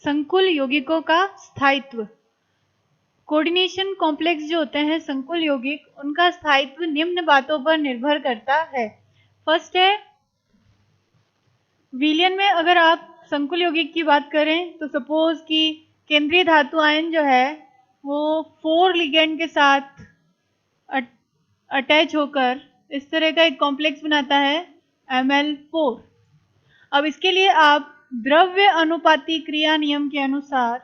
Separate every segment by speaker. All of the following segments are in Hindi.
Speaker 1: संकुल यौगिकों का स्थायित्व। कोऑर्डिनेशन कॉम्प्लेक्स जो होते हैं संकुल यौगिक, उनका स्थायित्व निम्न बातों पर निर्भर करता है। फर्स्ट है विलयन में। अगर आप संकुल यौगिक की बात करें तो सपोज कि केंद्रीय धातु आयन जो है वो 4 लिगेंड के साथ अटैच होकर इस तरह का एक कॉम्प्लेक्स बनाता है Ml4। अब इसके लिए आप द्रव्य अनुपाती क्रिया नियम के अनुसार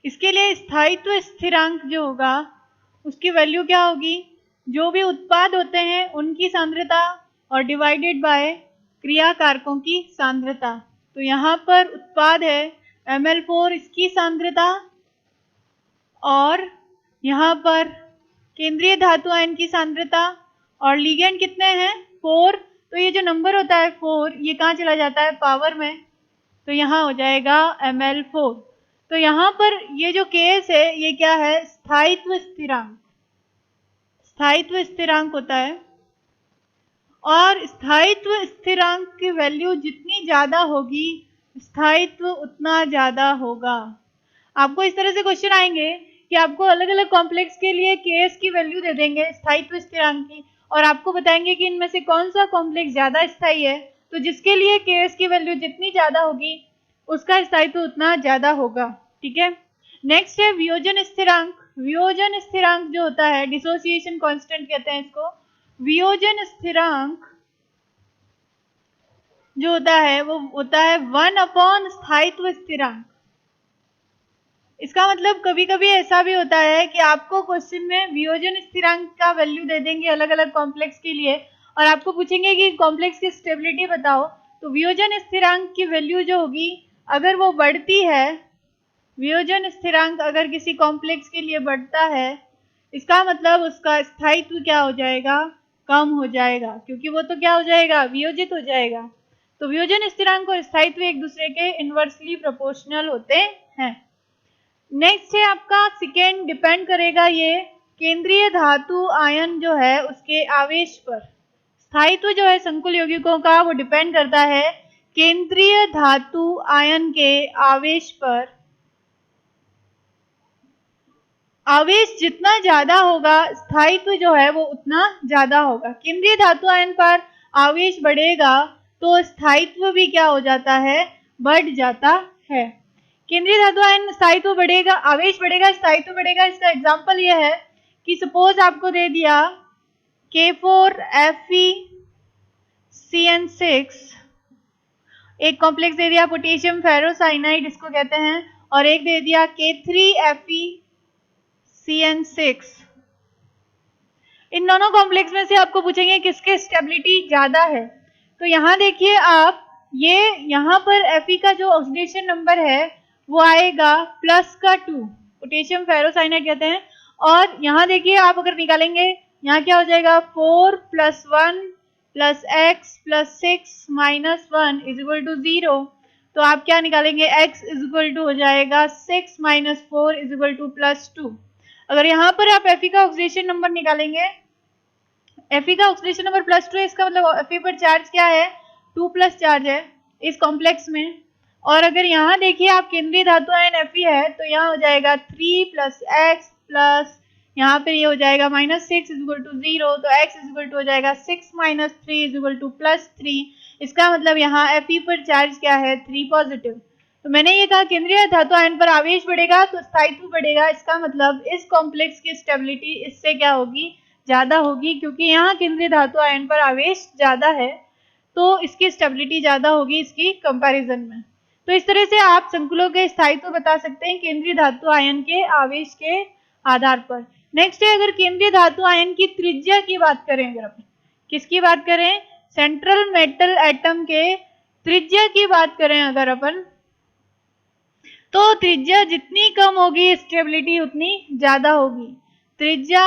Speaker 1: इसके लिए स्थायित्व स्थिरांक जो होगा उसकी वैल्यू क्या होगी, जो भी उत्पाद होते हैं उनकी सांद्रता और डिवाइडेड बाय क्रिया कारकों की सांद्रता। तो यहाँ पर उत्पाद है Ml4, इसकी सांद्रता, और यहाँ पर केंद्रीय धातु आयन की सांद्रता, और लिगेंड कितने हैं 4। तो ये जो नंबर होता है 4 ये कहाँ चला जाता है पावर में, तो यहाँ हो जाएगा Ml4। तो यहाँ पर ये जो केस है ये क्या है, स्थायित्व स्थिरांक। स्थायित्व स्थिरांक होता है, और स्थायित्व स्थिरांक की वैल्यू जितनी ज्यादा होगी स्थायित्व उतना ज्यादा होगा। आपको इस तरह से क्वेश्चन आएंगे कि आपको अलग अलग कॉम्प्लेक्स के लिए केएस की वैल्यू दे देंगे स्थायित्व स्थिरांक की, और आपको बताएंगे कि इनमें से कौन सा कॉम्प्लेक्स ज्यादा स्थायी है। तो जिसके लिए केएस की वैल्यू जितनी ज्यादा होगी उसका स्थायित्व उतना ज्यादा होगा। ठीक है, नेक्स्ट है वियोजन स्थिरांक। वियोजन स्थिरांक जो होता है, डिसोसिएशन कांस्टेंट कहते हैं इसको। वियोजन स्थिरांक जो होता है वो होता है 1 स्थायित्व स्थिरांक। इसका मतलब कभी कभी ऐसा भी होता है कि आपको क्वेश्चन में वियोजन स्थिरांक का वैल्यू दे देंगे अलग अलग कॉम्प्लेक्स के लिए, और आपको पूछेंगे कि कॉम्प्लेक्स की स्टेबिलिटी बताओ। तो वियोजन स्थिरांक की वैल्यू जो होगी अगर वो बढ़ती है, वियोजन स्थिरांक अगर किसी कॉम्प्लेक्स के लिए बढ़ता है, इसका मतलब उसका स्थायित्व क्या हो जाएगा, कम हो जाएगा, क्योंकि वो तो क्या हो जाएगा, वियोजित हो जाएगा। तो वियोजन स्थिरांक और स्थायित्व एक दूसरे के इनवर्सली प्रोपोर्शनल होते हैं। नेक्स्ट है आपका सेकेंड, डिपेंड करेगा ये केंद्रीय धातु आयन जो है उसके आवेश पर। स्थायित्व जो है संकुल यौगिकों का वो डिपेंड करता है केंद्रीय धातु आयन के आवेश पर। आवेश जितना ज्यादा होगा स्थायित्व जो है वो उतना ज्यादा होगा। केंद्रीय धातु आयन पर आवेश बढ़ेगा तो स्थायित्व भी क्या हो जाता है, बढ़ जाता है। केंद्रीय धातु आयन स्थायित्व बढ़ेगा, आवेश बढ़ेगा, स्थायित्व बढ़ेगा। इसका एग्जांपल यह है कि सपोज आपको दे दिया K4FeCN6, एक कॉम्प्लेक्स दे दिया पोटेशियम फेरोसाइनाइड इसको कहते हैं, और एक दे दिया K3FeCN6। इन दोनों कॉम्प्लेक्स में से आपको पूछेंगे किसके स्टेबिलिटी ज्यादा है। तो यहाँ देखिए आप, ये यहाँ पर Fe का जो ऑक्सीडेशन नंबर है वो आएगा +2, पोटेशियम फेरोसाइनाइड कहते हैं। और यहाँ देखिए आप अगर निकालेंगे यहाँ क्या हो जाएगा, 4 + 1 + x + 6 - 1 = 0। तो आप क्या निकालेंगे, x हो जाएगा 6 - 4 = +2। अगर यहाँ पर आप Fe का ऑक्सीडेशन नंबर निकालेंगे, Fe का ऑक्सीडेशन नंबर +2 है, इसका मतलब Fe पर चार्ज क्या है, 2+ चार्ज है इस कॉम्प्लेक्स में। और अगर यहाँ देखिए आप केंद्रीय धातु आयन Fe है तो यहाँ हो जाएगा 3 + x प्लस यहाँ पे ये हो जाएगा -6 = 0। तो x हो जाएगा 6 - 3 = +3। इसका मतलब यहाँ Fe पर चार्ज क्या है, 3 पॉजिटिव। तो मैंने ये कहा केंद्रीय धातु आयन पर आवेश बढ़ेगा तो स्थायित्व बढ़ेगा। इसका मतलब इस कॉम्प्लेक्स की स्टेबिलिटी इससे क्या होगी, ज्यादा होगी, क्योंकि यहाँ केंद्रीय धातु आयन पर आवेश ज्यादा है तो इसकी स्टेबिलिटी ज्यादा होगी इसकी कंपैरिजन में। तो इस तरह से आप संकुलों के स्थायित्व बता सकते हैं केंद्रीय धातु आयन के आवेश के आधार पर। नेक्स्ट है, अगर केंद्रीय धातु आयन की त्रिज्या की बात करें, अगर अपन किसकी बात करें, सेंट्रल मेटल एटम के त्रिज्या की बात करें अगर अपन, तो त्रिज्या जितनी कम होगी स्टेबिलिटी उतनी ज्यादा होगी। त्रिज्या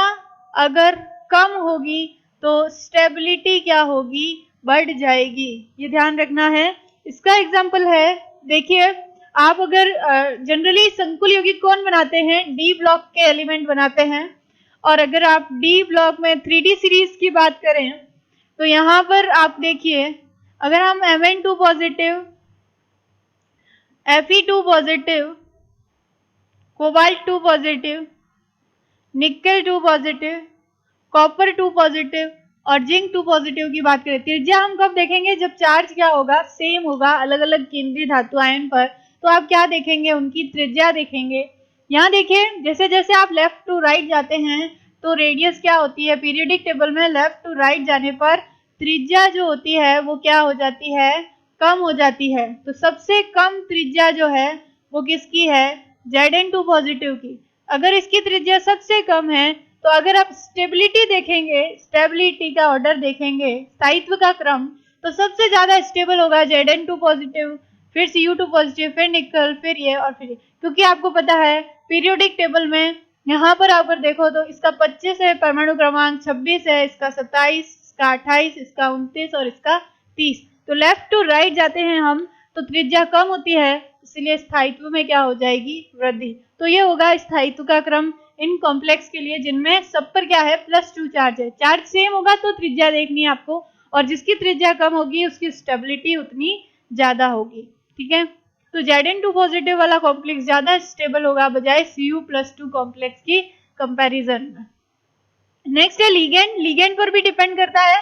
Speaker 1: अगर कम होगी तो स्टेबिलिटी क्या होगी, बढ़ जाएगी। ये ध्यान रखना है। इसका एग्जांपल है, देखिए आप अगर जनरली संकुल यौगिक कौन बनाते हैं, डी ब्लॉक के एलिमेंट बनाते हैं। और अगर आप डी ब्लॉक में 3D सीरीज की बात करें तो यहाँ पर आप देखिए, अगर हम Mn2 positive, Fe2 positive, cobalt 2 positive, निकल 2 पॉजिटिव, कॉपर 2 पॉजिटिव और जिंक 2 पॉजिटिव की बात करें, त्रिज्या हम कब देखेंगे? जब चार्ज क्या होगा? सेम होगा अलग अलग केंद्रीय धातु आयन पर, तो आप क्या देखेंगे? उनकी त्रिज्या देखेंगे। यहाँ देखिए, जैसे जैसे आप लेफ्ट टू राइट जाते हैं तो रेडियस क्या होती है? पीरियोडिक टेबल में लेफ्ट टू राइट जाने पर त्रिज्या जो होती है वो क्या हो जाती है? कम हो जाती है। तो सबसे कम त्रिज्या जो है वो किसकी है? Zn2 पॉजिटिव की। अगर इसकी त्रिज्या सबसे कम है तो अगर आप स्टेबिलिटी देखेंगे, स्टेबिलिटी का ऑर्डर देखेंगे, स्थायित्व का क्रम, तो सबसे ज्यादा स्टेबल होगा Zn2 पॉजिटिव, फिर Cu2 पॉजिटिव, फिर निकल, फिर ये और फिर ये। क्योंकि आपको पता है पीरियोडिक टेबल में यहाँ पर आकर देखो तो इसका 25 है परमाणु क्रमांक, 26 है, इसका 27, इसका 28, इसका 29 और इसका 30। तो लेफ्ट टू राइट जाते हैं हम तो त्रिज्या कम होती है, इसलिए स्थायित्व में क्या हो जाएगी? वृद्धि। तो ये होगा स्थायित्व का क्रम इन कॉम्प्लेक्स के लिए जिनमें सब पर क्या है? +2 चार्ज है। चार्ज सेम होगा तो त्रिज्या देखनी है आपको, और जिसकी त्रिज्या कम होगी उसकी स्टेबिलिटी उतनी ज्यादा होगी। ठीक है, तो Zn2 पॉजिटिव वाला कॉम्प्लेक्स ज्यादा स्टेबल होगा बजाय Cu+2 कॉम्प्लेक्स की कंपैरिजन में। नेक्स्ट है लिगेंड। लिगेंड पर भी डिपेंड करता है।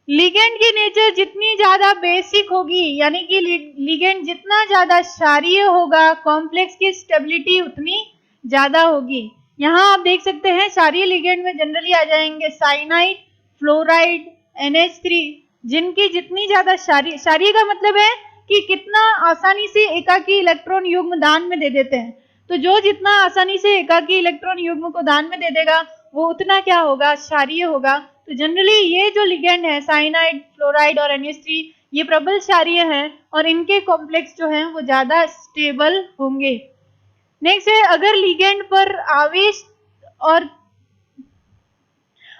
Speaker 1: लिगेंड की नेचर जितनी ज्यादा बेसिक होगी, यानी कि लिगेंड जितना ज्यादा क्षारीय होगा, कॉम्प्लेक्स की स्टेबिलिटी उतनी ज्यादा होगी। यहाँ आप देख सकते हैं क्षारीय लिगेंड में जनरली आ जाएंगे साइनाइड, फ्लोराइड, NH3, जिनकी जितनी ज्यादा क्षारीय का मतलब है कि कितना आसानी से एकाकी इलेक्ट्रॉन युग्म दान में दे देते हैं। तो जो जितना आसानी से एकाकी इलेक्ट्रॉन युग्म को दान में दे देगा वो उतना क्या होगा? क्षारीय होगा। तो जनरली ये जो लिगेंड है साइनाइड, फ्लोराइड और NH3, ये प्रबल क्षारीय हैं और इनके कॉम्प्लेक्स जो हैं वो ज्यादा स्टेबल होंगे। नेक्स्ट है, अगर लिगेंड पर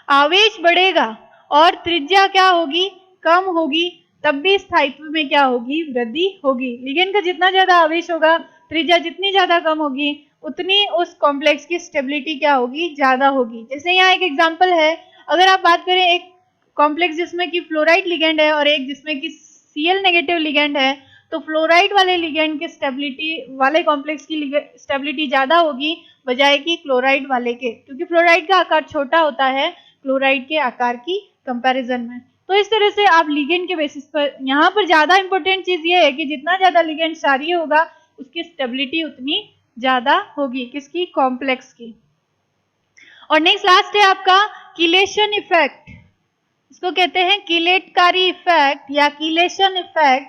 Speaker 1: आवेश बढ़ेगा और त्रिज्या क्या होगी? कम होगी, तब भी स्थायित्व में क्या होगी? वृद्धि होगी। लिगेंड का जितना ज्यादा आवेश होगा, त्रिज्या जितनी ज्यादा कम होगी, उतनी उस कॉम्प्लेक्स की स्टेबिलिटी क्या होगी? ज्यादा होगी। जैसे यहाँ एक एग्जांपल है, अगर आप बात करें एक कॉम्प्लेक्स जिसमें कि फ्लोराइड लिगेंड है और एक जिसमें कि Cl नेगेटिव लिगेंड है, तो फ्लोराइड वाले लिगेंड की स्टेबिलिटी वाले कॉम्प्लेक्स की स्टेबिलिटी ज्यादा होगी बजाय कि क्लोराइड वाले के, क्योंकि फ्लोराइड का आकार छोटा होता है क्लोराइड के आकार की कंपैरिजन में। तो इस तरह से आप लिगेंड के बेसिस पर, यहाँ पर ज्यादा इंपॉर्टेंट चीज ये है कि जितना ज्यादा लिगेंड क्षारीय होगा उसकी स्टेबिलिटी उतनी ज्यादा होगी, किसकी? कॉम्प्लेक्स की। और नेक्स्ट लास्ट है आपका किलेशन इफेक्ट। इसको कहते हैं किलेटकारी इफेक्ट या किलेशन इफेक्ट,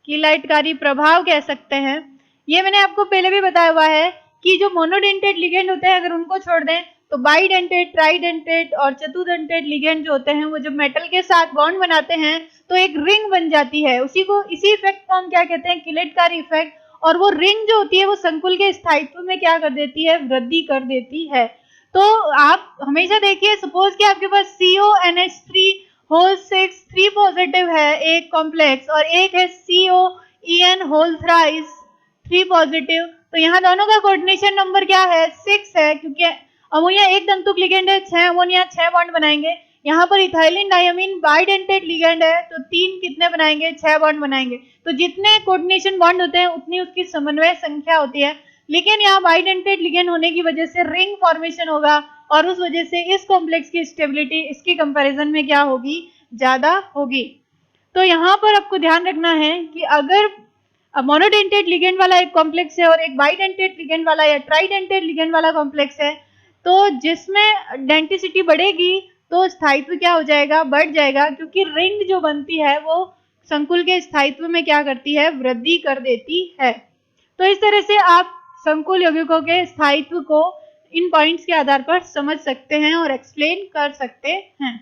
Speaker 1: किलेटकारी प्रभाव कह सकते हैं। ये मैंने आपको पहले भी बताया हुआ है कि जो मोनोडेंटेट लिगेंड होते हैं अगर उनको छोड़ दें तो बाइडेंटेट, ट्राइडेंटेट और चतुर्डेंटेट लिगेंड जो होते हैं वो जब मेटल के साथ बॉन्ड बनाते हैं तो एक रिंग बन जाती है। इसी इफेक्ट को हम क्या कहते हैं? किलेटकारी इफेक्ट। और वो रिंग जो होती है वो संकुल के स्थायित्व में क्या कर देती है? वृद्धि कर देती है। तो आप हमेशा देखिए, सपोज कि आपके पास CONH3 होल 6 3 पॉजिटिव है एक कॉम्प्लेक्स और एक है COEN होल थ्राइस 3 पॉजिटिव, तो यहाँ दोनों का कोऑर्डिनेशन नंबर क्या है? 6 है, क्योंकि अमोनिया एक तंतुक लिगेंड है, 6 अमोनिया 6 बॉन्ड बनाएंगे। यहाँ पर इथाइलिन डायमीन बाइडेंटेट लिगेंड है तो 3 कितने बनाएंगे? 6 बॉन्ड बनाएंगे। तो जितने कोऑर्डिनेशन बॉन्ड होते हैं उतनी उसकी समन्वय संख्या होती है। लेकिन यहाँ बाइडेंटेट लिगेंड होने की वजह से रिंग फॉर्मेशन होगा और उस वजह से इस कॉम्प्लेक्स की स्टेबिलिटी इसकी कंपैरिजन में क्या होगी? ज्यादा होगी। तो यहाँ पर आपको ध्यान रखना है कि अगर मोनोडेंटेट लिगेंड वाला एक कॉम्प्लेक्स है और एक बाइडेंटेट लिगेंड वाला या ट्राइडेंटेट लिगेंड वाला कॉम्प्लेक्स है, तो जिसमें डेंसिटी बढ़ेगी तो स्थायित्व क्या हो जाएगा? बढ़ जाएगा, क्योंकि रिंग जो बनती है वो संकुल के स्थायित्व में क्या करती है? वृद्धि कर देती है। तो इस तरह से आप संकुल यौगिकों के स्थायित्व को इन पॉइंट्स के आधार पर समझ सकते हैं और एक्सप्लेन कर सकते हैं।